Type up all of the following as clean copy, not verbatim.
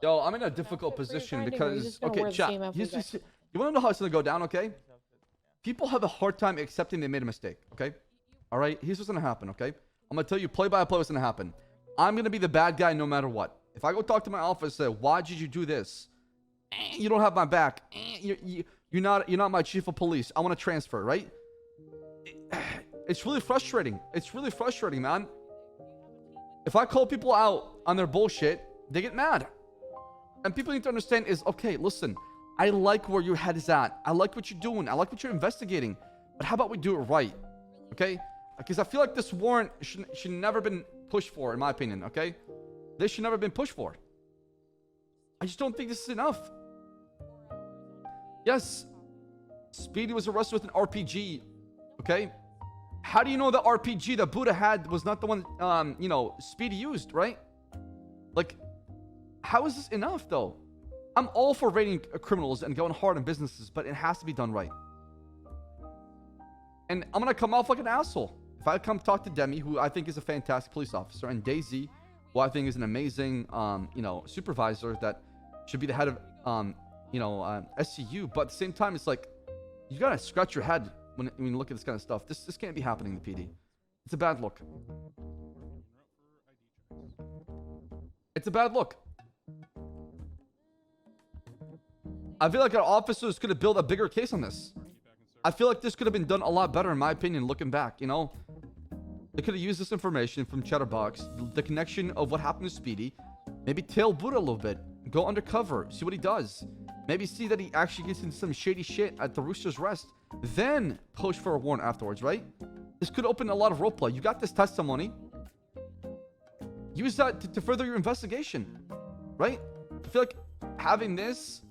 Yo, I'm in a difficult position because okay, chat. You want to know how it's gonna go down? Okay. People have a hard time accepting they made a mistake. Okay. All right. Here's what's gonna happen. Okay. I'm gonna tell you play by play what's gonna happen. I'm gonna be the bad guy no matter what. If I go talk to my office, say, why did you do this? You don't have my back. You're not my chief of police. I want to transfer, right? It's really frustrating. It's really frustrating, man. If I call people out on their bullshit, they get mad. And people need to understand is, okay, listen, I like where your head is at. I like what you're doing. I like what you're investigating. But how about we do it right? Okay? Because I feel like this warrant should never been pushed for, in my opinion, okay? This should never been pushed for. I just don't think this is enough. Yes, Speedy was arrested with an RPG, okay? How do you know the RPG that Buddha had was not the one, Speedy used, right? Like, how is this enough, though? I'm all for raiding criminals and going hard on businesses, but it has to be done right. And I'm gonna come off like an asshole if I come talk to Demi, who I think is a fantastic police officer, and Daisy, who I think is an amazing, supervisor that should be the head of, SCU. But at the same time, it's like, you gotta scratch your head when you look at this kind of stuff. This can't be happening in the PD. It's a bad look. It's a bad look. I feel like our officers could have built a bigger case on this. I feel like this could have been done a lot better, in my opinion, looking back, you know? They could have used this information from Chatterbox, the connection of what happened to Speedy, maybe tail Buddha a little bit, go undercover, see what he does. Maybe see that he actually gets into some shady shit at the Rooster's Rest, then push for a warrant afterwards, right? This could open a lot of roleplay. You got this testimony. Use that to further your investigation, right? I feel like having this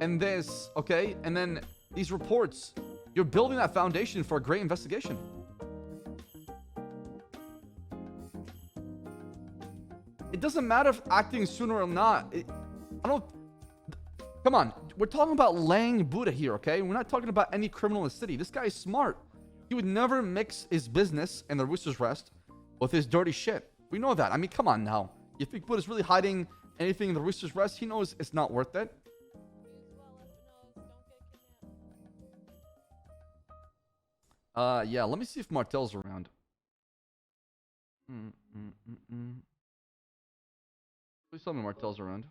and this, okay, and then these reports, you're building that foundation for a great investigation. It doesn't matter if acting sooner or not. Come on, we're talking about Lang Buddha here, okay? We're not talking about any criminal in the city. This guy is smart. He would never mix his business and the Rooster's Rest with his dirty shit. We know that. I mean, come on now. You think Buddha's really hiding anything in the Rooster's Rest? He knows it's not worth it. Yeah, let me see if Martel's around. Please tell me Martel's around.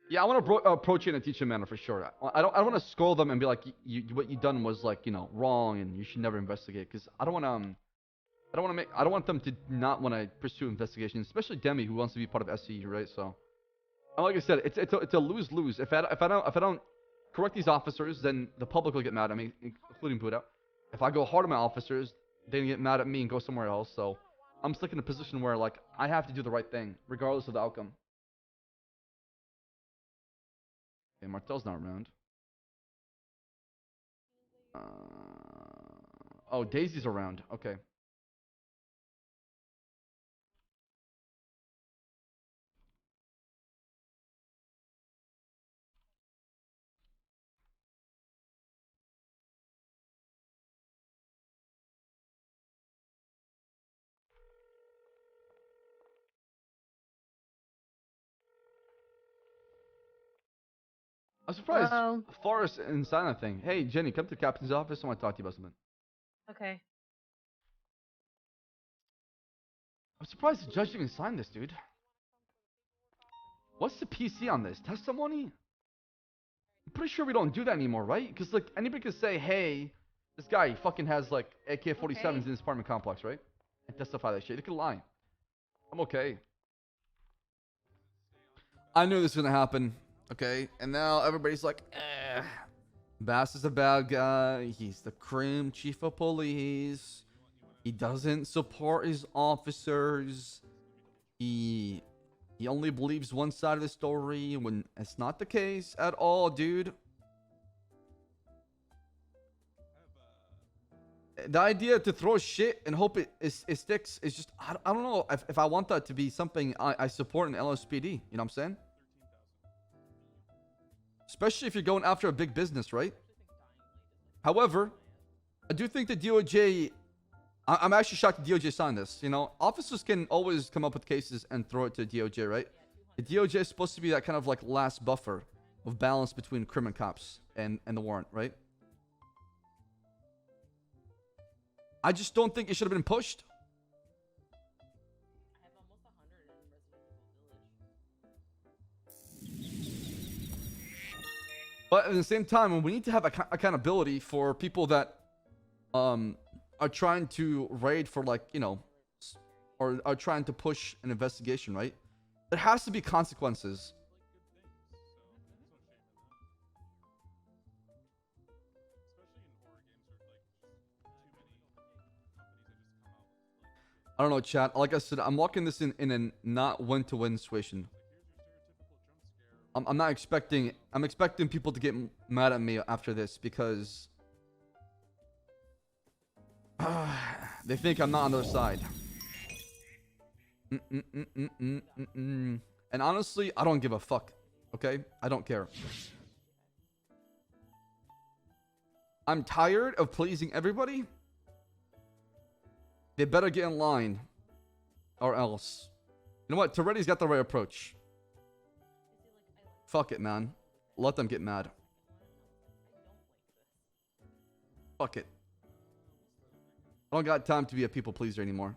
Yeah, I want to approach it in a teaching manner for sure. I don't want to scold them and be like, what you done was like, wrong and you should never investigate. Because I don't want them to not want to pursue investigation, especially Demi, who wants to be part of SCU, right? So, like I said, it's a lose-lose. If I don't correct these officers, then the public will get mad at me, including Buddha. If I go hard on my officers, they get mad at me and go somewhere else. So, I'm stuck in a position where like I have to do the right thing, regardless of the outcome. Okay, Martel's not around. Oh, Daisy's around. Okay. I'm surprised. Hello. Forrest and Silent thing. Hey, Jenny, come to the captain's office. I want to talk to you about something. Okay. I'm surprised the judge even signed this, dude. What's the PC on this? Testimony? I'm pretty sure we don't do that anymore, right? Because, like, anybody could say, hey, this guy fucking has, like, AK-47s in his apartment complex, right? And testify that shit. They could lie. I'm okay. I knew this was going to happen. Okay, and now everybody's like, Baas is a bad guy. He's the crim chief of police. He doesn't support his officers. He only believes one side of the story when it's not the case at all, dude. The idea to throw shit and hope it sticks is just, I don't know if I want that to be something I support in LSPD. You know what I'm saying? especially if you're going after a big business, right? However, I do think the DOJ, I'm actually shocked the DOJ signed this. You know, officers can always come up with cases and throw it to the DOJ, right? The DOJ is supposed to be that kind of like last buffer of balance between crime and cops and the warrant, right? I just don't think it should have been pushed. But at the same time, we need to have accountability for people that are trying to raid for, like, you know, or are trying to push an investigation, right? There has to be consequences. I don't know, chat. Like I said, I'm walking this in a not win-to-win situation. I'm not expecting... I'm expecting people to get mad at me after this because... they think I'm not on their side. And honestly, I don't give a fuck. Okay? I don't care. I'm tired of pleasing everybody. They better get in line. Or else. You know what? Toretti's got the right approach. Fuck it, man. Let them get mad. Fuck it. I don't got time to be a people pleaser anymore.